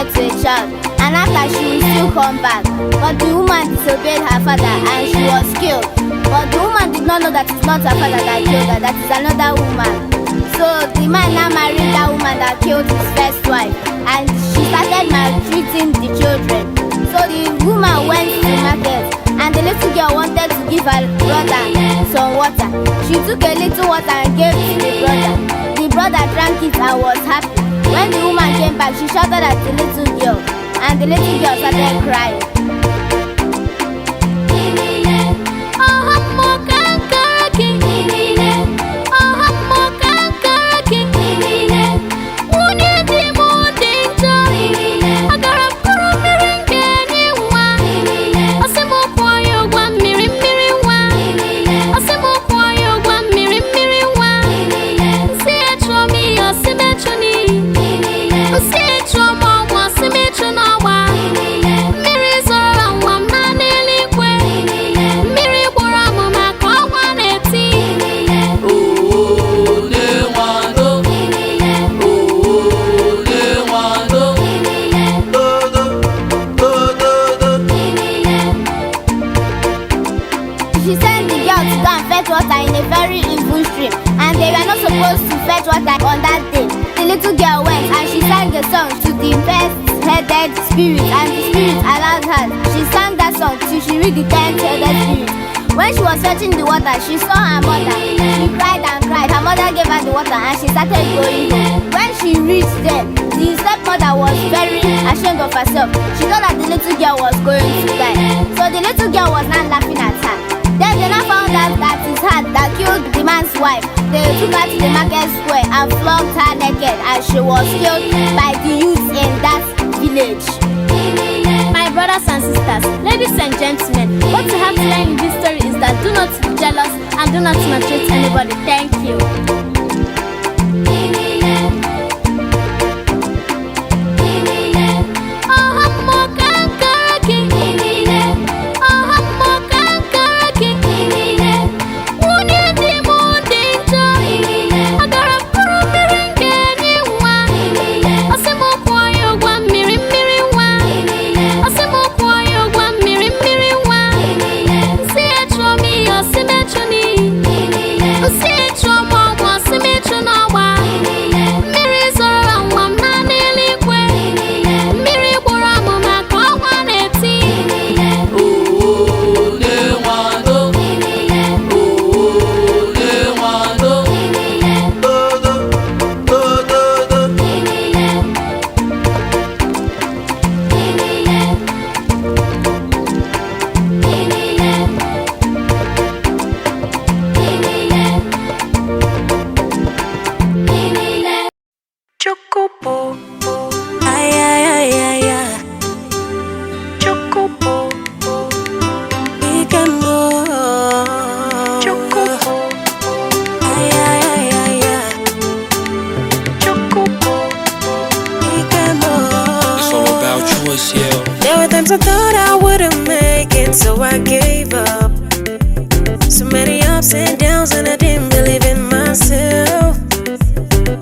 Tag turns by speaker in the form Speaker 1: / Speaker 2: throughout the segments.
Speaker 1: birth to a child, and after she will still come back. But the woman disobeyed her father and she was killed. But the woman did not know that it's not her father that killed her, that is another woman. So the man now married that woman that killed his first wife, and she started maltreating the children. So the woman went to the market, and the little girl wanted to give her brother some water. She took a little water and gave it to the brother. The brother drank it and was happy. When the woman came back, she shouted at the little girl, and the little girl started crying. She sent the girl to go and fetch water in a very evil stream, and they were not supposed to fetch water on that day. The little girl went and she sang a song to the best-headed spirit, and the spirit allowed her. She sang that song till she reached the 10th-headed spirit. When she was fetching the water, she saw her mother. She cried and cried. Her mother gave her the water and she started going home. When she reached there, the stepmother was very ashamed of herself. She thought that the little girl was going to die. So the little girl was not laughing at her. Then they now found out that it's her that killed the man's wife. They took her to the market square and flogged her naked, and she was killed by the youth in that village.
Speaker 2: My brothers and sisters, ladies and gentlemen, what you have to learn in this story is that do not be jealous and do not maltreat anybody. Thank you.
Speaker 3: There were times I thought I wouldn't make it, so I gave up. So many ups and downs, and I didn't believe in myself.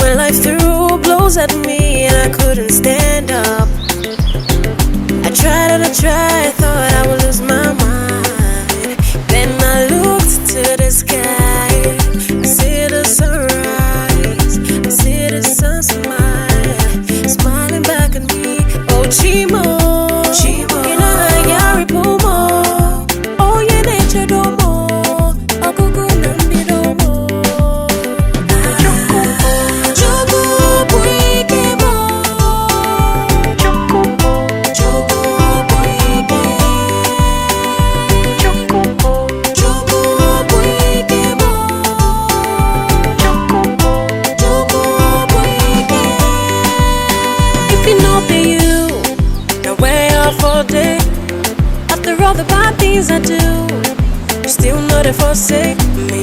Speaker 3: When life threw blows at me and I couldn't stand up, I tried and I tried, thought I would lose my mind. Then I looked to the sky, I see the sunrise, I see the sun smile, smiling back at me. Oh, Chimo, inahayari pumo. Oh, ye nature domo, okuku nambi domo. Chogo puikemo, chogo puike, chogo puikemo, chogo puike. If you know that you way off all day. After all the bad things I do, you still know to forsake me.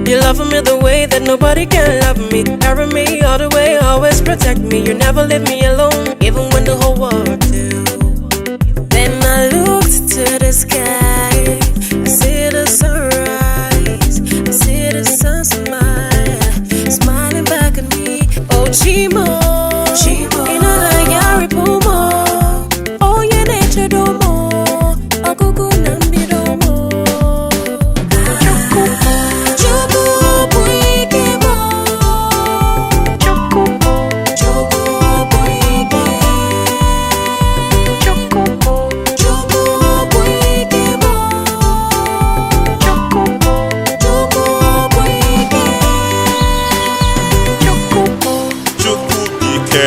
Speaker 3: You love me the way that nobody can love me. Carry me all the way, always protect me. You never leave me alone, even when the whole world do. Then I looked to the sky, I see the sunrise, I see the sun smile, smiling back at me. Oh, Chimo, Chimo.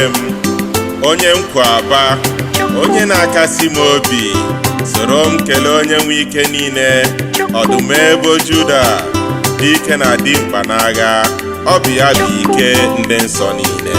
Speaker 4: m, onye nkwa aba, onye na-akasi m obi, soro m kelee onye nwe ike niile, ọdụm ebo Juda, dike na dimkpa n'agha, ọ bụ ya bụ ike ndị nsọ niile.